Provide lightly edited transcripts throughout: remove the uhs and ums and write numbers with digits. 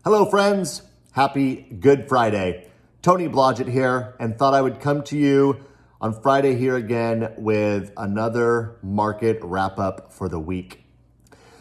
Hello, friends. Happy Good Friday. Tony Blodgett here, and thought I would come to you on Friday here again with another market wrap-up for the week.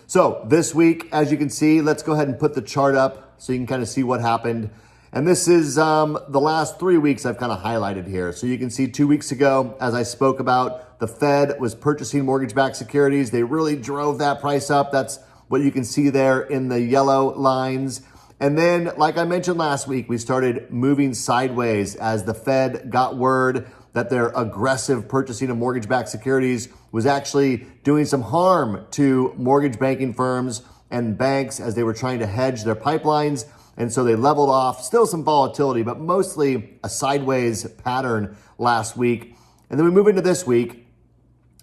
So this week, as you can see, let's go ahead and put the chart up so you can kind of see what happened. And this is the last 3 weeks I've kind of highlighted here. So you can see 2 weeks ago, as I spoke about, the Fed was purchasing mortgage-backed securities. They really drove that price up. That's what you can see there in the yellow lines. And then, like I mentioned last week, we started moving sideways as the Fed got word that their aggressive purchasing of mortgage-backed securities was actually doing some harm to mortgage banking firms and banks as they were trying to hedge their pipelines. And so they leveled off, still some volatility, but mostly a sideways pattern last week. And then we move into this week,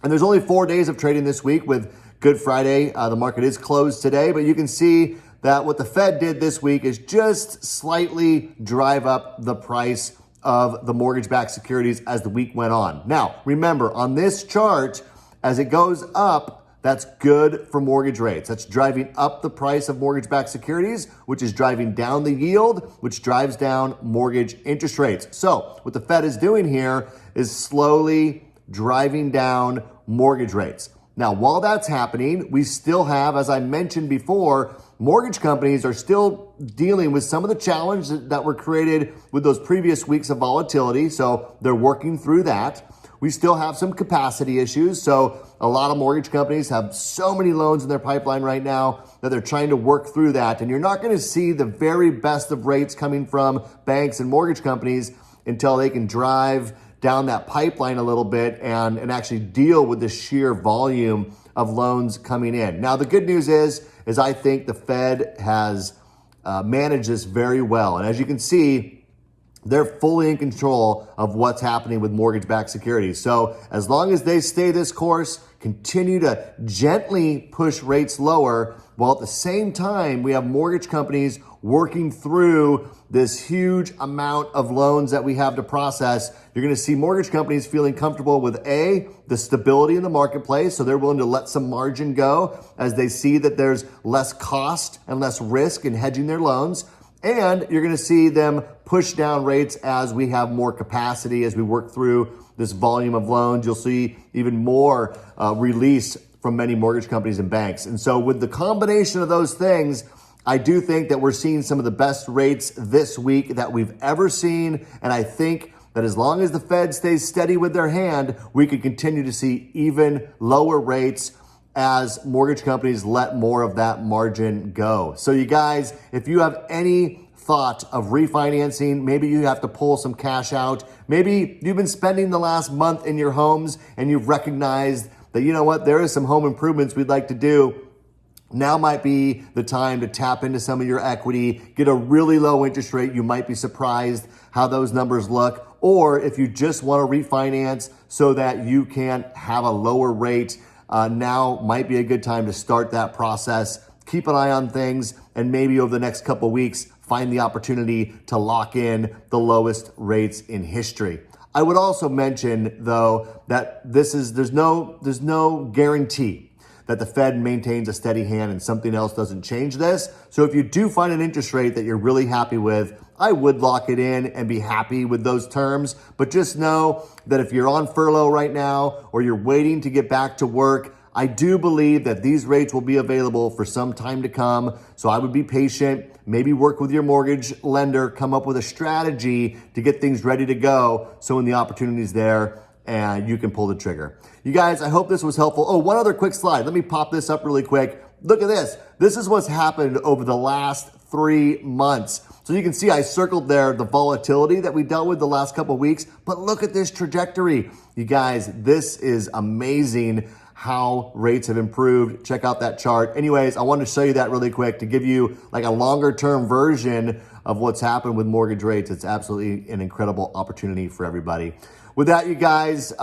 and there's only 4 days of trading this week with Good Friday. The market is closed today, but you can see that what the Fed did this week is just slightly drive up the price of the mortgage-backed securities as the week went on. Now, remember, on this chart, as it goes up, that's good for mortgage rates. That's driving up the price of mortgage-backed securities, which is driving down the yield, which drives down mortgage interest rates. So what the Fed is doing here is slowly driving down mortgage rates. Now, while that's happening, we still have, as I mentioned before, mortgage companies are still dealing with some of the challenges that were created with those previous weeks of volatility. So they're working through that. We still have some capacity issues. So a lot of mortgage companies have so many loans in their pipeline right now that they're trying to work through that. And you're not going to see the very best of rates coming from banks and mortgage companies until they can drive down that pipeline a little bit and actually deal with the sheer volume of loans coming in. Now, the good news is I think the Fed has managed this very well. And as you can see, they're fully in control of what's happening with mortgage-backed securities. So as long as they stay this course, continue to gently push rates lower, while at the same time, we have mortgage companies working through this huge amount of loans that we have to process. You're going to see mortgage companies feeling comfortable with the stability in the marketplace. So they're willing to let some margin go as they see that there's less cost and less risk in hedging their loans. And you're going to see them push down rates as we have more capacity, as we work through this volume of loans. You'll see even more release from many mortgage companies and banks. And so with the combination of those things, I do think that we're seeing some of the best rates this week that we've ever seen. And I think that as long as the Fed stays steady with their hand, we could continue to see even lower rates as mortgage companies let more of that margin go. So you guys, if you have any thought of refinancing, maybe you have to pull some cash out, maybe you've been spending the last month in your homes and you've recognized that, you know what, there is some home improvements we'd like to do. Now might be the time to tap into some of your equity, get a really low interest rate. You might be surprised how those numbers look. Or if you just want to refinance so that you can have a lower rate, now might be a good time to start that process. Keep an eye on things, and maybe over the next couple of weeks, find the opportunity to lock in the lowest rates in history. I would also mention, though, that there's no guarantee that the Fed maintains a steady hand and something else doesn't change this. So if you do find an interest rate that you're really happy with, I would lock it in and be happy with those terms. But just know that if you're on furlough right now or you're waiting to get back to work, I do believe that these rates will be available for some time to come. So I would be patient, maybe work with your mortgage lender, come up with a strategy to get things ready to go. So when the opportunity is there, and you can pull the trigger. You guys, I hope this was helpful. Oh, one other quick slide. Let me pop this up really quick. Look at this. This is what's happened over the last 3 months. So you can see I circled there the volatility that we dealt with the last couple of weeks, but look at this trajectory. You guys, this is amazing how rates have improved. Check out that chart. Anyways, I wanted to show you that really quick to give you like a longer term version of what's happened with mortgage rates. It's absolutely an incredible opportunity for everybody. With that, you guys,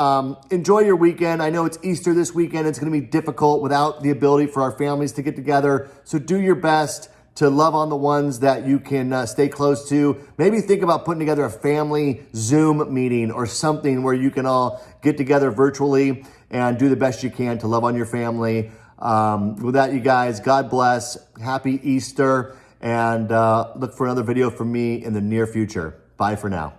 enjoy your weekend. I know it's Easter this weekend. It's going to be difficult without the ability for our families to get together. So do your best to love on the ones that you can stay close to. Maybe think about putting together a family Zoom meeting or something where you can all get together virtually and do the best you can to love on your family. With that, you guys, God bless. Happy Easter. and look for another video from me in the near future. Bye for now.